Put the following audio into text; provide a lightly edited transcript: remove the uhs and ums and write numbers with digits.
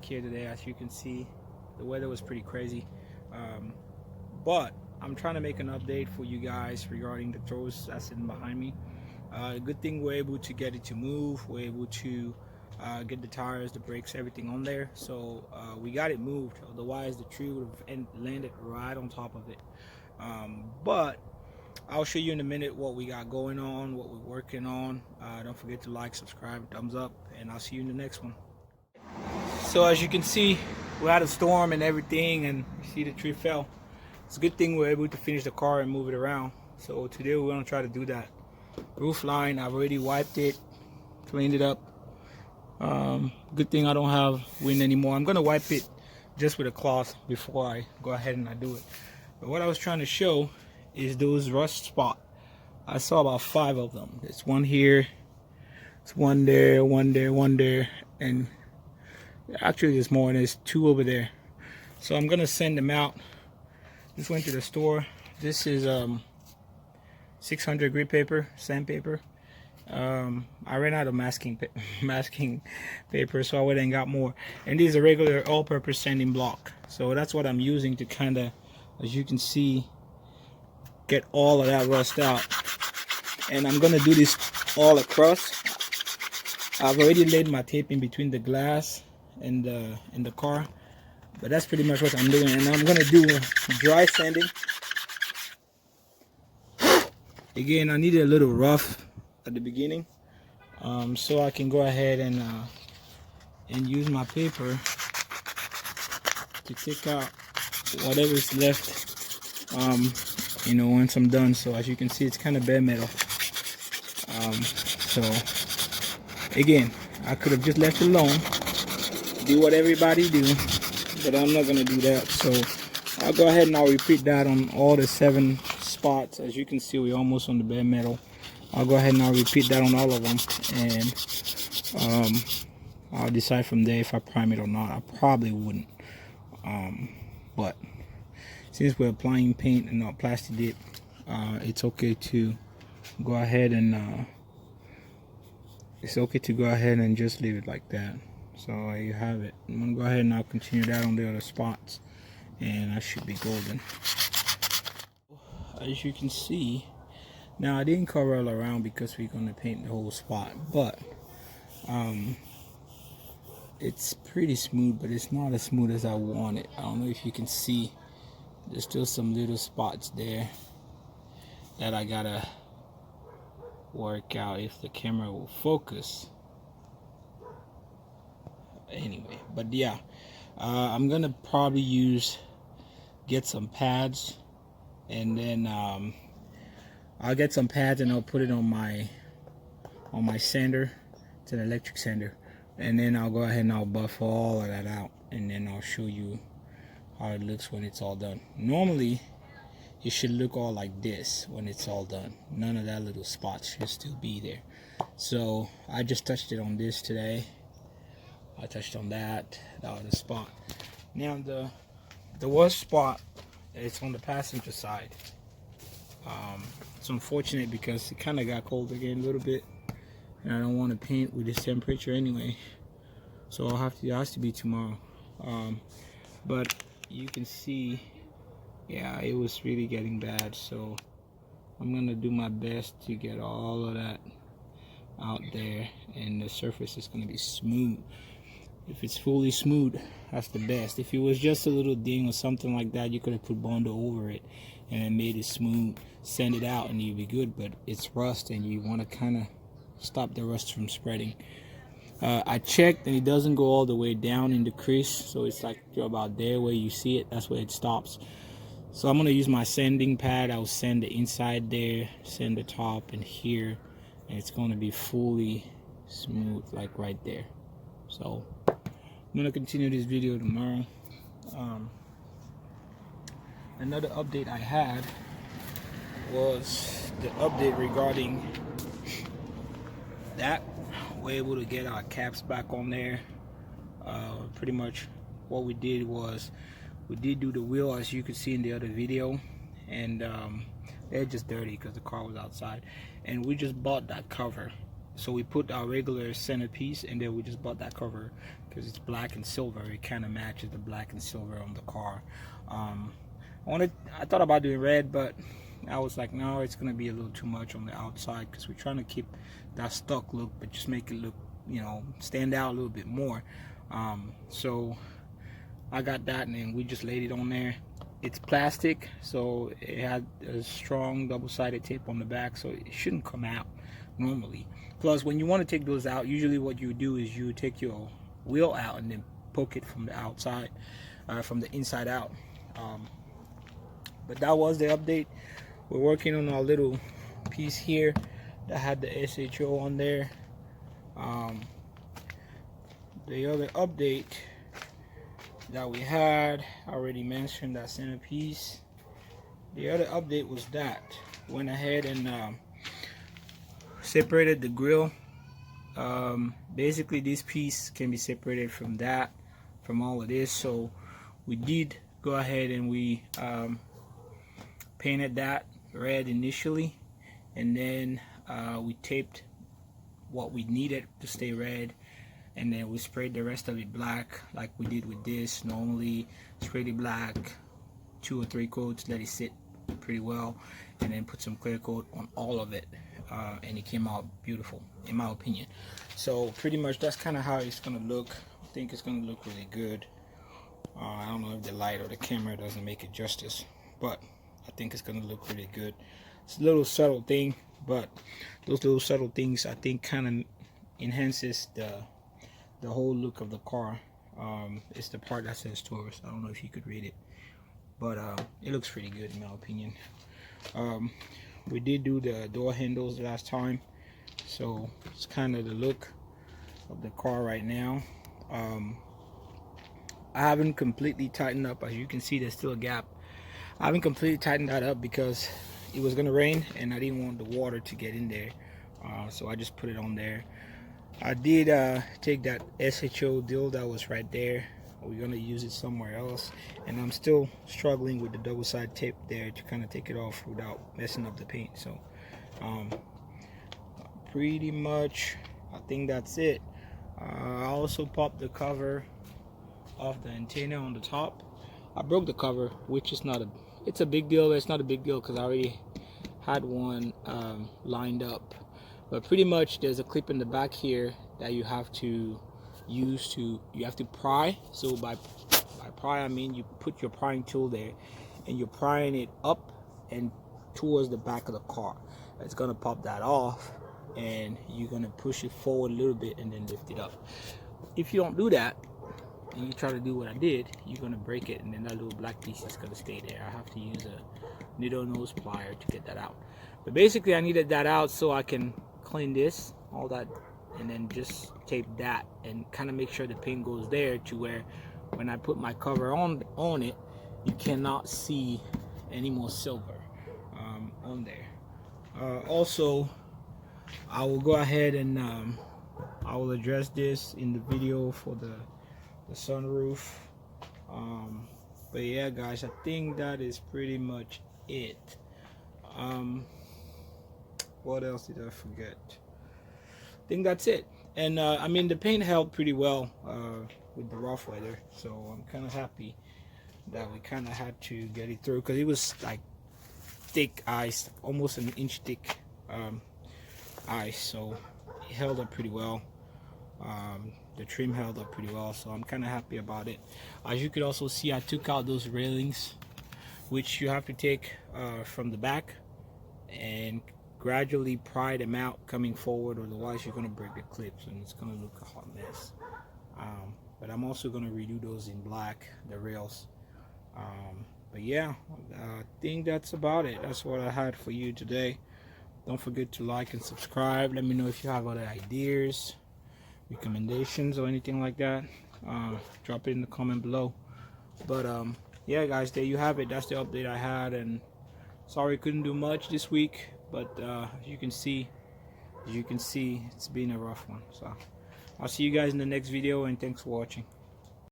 back here today. As you can see, the weather was pretty crazy, but I'm trying to make an update for you guys regarding the Taurus that's sitting behind me. Good thing we're able to get it to move. We're able to get the tires, the brakes, everything on there. So we got it moved. Otherwise, the tree would have landed right on top of it. But I'll show you in a minute what we got going on, what we're working on. Don't forget to like, subscribe, thumbs up, and I'll see you in the next one. So as you can see, we had a storm and everything, and you see the tree fell. It's a good thing we're able to finish the car and move it around. So today we're gonna try to do that. Roof line, I've already wiped it, cleaned it up. Good thing I don't have wind anymore. I'm gonna wipe it just with a cloth before I go ahead and I do it. But what I was trying to show is those rust spots. I saw about 5 of them. There's one here, it's one there, one there, one there, and actually there's more, and there's 2 over there. So I'm gonna send them out. Just went to the store. This is 600 grit paper, sandpaper. I ran out of masking paper, so I went and got more. And these are regular all-purpose sanding block. So that's what I'm using to kind of, as you can see, get all of that rust out. And I'm gonna do this all across. I've already laid my tape in between the glass and the car, but that's pretty much what I'm doing. And I'm gonna do dry sanding. Again, I need it a little rough at the beginning, so I can go ahead and use my paper to take out whatever's left, you know, once I'm done. So as you can see, it's kind of bare metal. So again, I could have just left it alone, do what everybody do, but I'm not gonna do that. So I'll go ahead and I'll repeat that on all the 7 spots. As you can see, we're almost on the bare metal. I'll go ahead and I'll repeat that on all of them, and I'll decide from there if I prime it or not. I probably wouldn't, but since we're applying paint and not plastic dip, it's okay to go ahead and just leave it like that. So there you have it. I'm gonna go ahead and I'll continue that on the other spots, and I should be golden. As you can see, now I didn't cover all around because we're gonna paint the whole spot, but it's pretty smooth, but it's not as smooth as I want it. I don't know if you can see, there's still some little spots there that I gotta work out if the camera will focus. Anyway, but yeah, I'm gonna probably get some pads, and then I'll get some pads and I'll put it on my sander. It's an electric sander, and then I'll go ahead and I'll buff all of that out, and then I'll show you how it looks when it's all done. Normally it should look all like this when it's all done. None of that little spots should still be there. So I just touched it on this today. I touched on that other spot. Now the worst spot, it's on the passenger side. It's unfortunate because it kind of got cold again a little bit, and I don't want to paint with this temperature anyway, so it has to be tomorrow. But you can see, yeah, it was really getting bad, so I'm gonna do my best to get all of that out there, and the surface is gonna be smooth. If it's fully smooth, that's the best. If it was just a little ding or something like that, you could have put Bondo over it and it made it smooth, sand it out, and you'd be good. But it's rust, and you want to kind of stop the rust from spreading. I checked, and it doesn't go all the way down in the crease, so it's like about there where you see it, that's where it stops. So I'm going to use my sanding pad. I'll sand the inside there, sand the top and here, and it's going to be fully smooth, like right there. So I'm going to continue this video tomorrow. Another update I had was the update regarding that. We're able to get our caps back on there. Pretty much what we did was we did do the wheel, as you could see in the other video, and they're just dirty because the car was outside, and we just bought that cover So we put our regular centerpiece, and then we just bought that cover because it's black and silver. It kind of matches the black and silver on the car. I thought about doing red, but I was like, no, it's gonna be a little too much on the outside because we're trying to keep that stock look, but just make it look, you know, stand out a little bit more. So I got that, and then we just laid it on there. It's plastic, so it had a strong double-sided tape on the back, so it shouldn't come out normally. Plus, when you want to take those out, usually what you do is you take your wheel out and then poke it from the outside, from the inside out. But that was the update. We're working on our little piece here that had the SHO on there. The other update that we had, I already mentioned that centerpiece. The other update was that went ahead and separated the grill. Basically, this piece can be separated from that, from all of this. So we did go ahead and we painted that red initially, and then we taped what we needed to stay red, and then we sprayed the rest of it black like we did with this. Normally spray it black, 2 or 3 coats, let it sit pretty well, and then put some clear coat on all of it, and it came out beautiful in my opinion. So pretty much that's kind of how it's gonna look. I think it's gonna look really good. I don't know if the light or the camera doesn't make it justice, but I think it's gonna look really good. It's a little subtle thing, but those little subtle things I think kind of enhances the whole look of the car. It's the part that says Taurus. I don't know if you could read it, but it looks pretty good in my opinion. We did do the door handles last time, so it's kind of the look of the car right now. I haven't completely tightened up. As you can see, there's still a gap. I haven't completely tightened that up because it was gonna rain and I didn't want the water to get in there, so I just put it on there. I did take that SHO deal that was right there. We're gonna use it somewhere else, and I'm still struggling with the double side tape there to kind of take it off without messing up the paint. So pretty much I think that's it. I also popped the cover off the antenna on the top. I broke the cover, which is not it's a big deal. It's not a big deal because I already had one lined up. But pretty much there's a clip in the back here that you have to use you have to pry. So by pry I mean you put your prying tool there and you're prying it up and towards the back of the car. It's gonna pop that off, and you're gonna push it forward a little bit and then lift it up. If you don't do that and you try to do what I did, you're gonna break it, and then that little black piece is gonna stay there. I have to use a needle nose plier to get that out. But basically I needed that out so I can clean this, all that, and then just tape that and kind of make sure the paint goes there to where when I put my cover on it, you cannot see any more silver on there. Also, I will go ahead and I will address this in the video for the sunroof. But yeah guys, I think that is pretty much it. What else did I forget? I think that's it. And I mean, the paint held pretty well with the rough weather, so I'm kind of happy that we kind of had to get it through, because it was like thick ice, almost an inch thick ice, so it held up pretty well. The trim held up pretty well, so I'm kind of happy about it. As you could also see, I took out those railings, which you have to take from the back and gradually pry them out coming forward, otherwise you're going to break the clips and it's going to look a hot mess. But I'm also going to redo those in black, the rails. But yeah, I think that's about it. That's what I had for you today. Don't forget to like and subscribe. Let me know if you have other ideas, recommendations, or anything like that. Drop it in the comment below. But yeah guys, there you have it. That's the update I had, and sorry couldn't do much this week, but as you can see it's been a rough one. So I'll see you guys in the next video, and thanks for watching.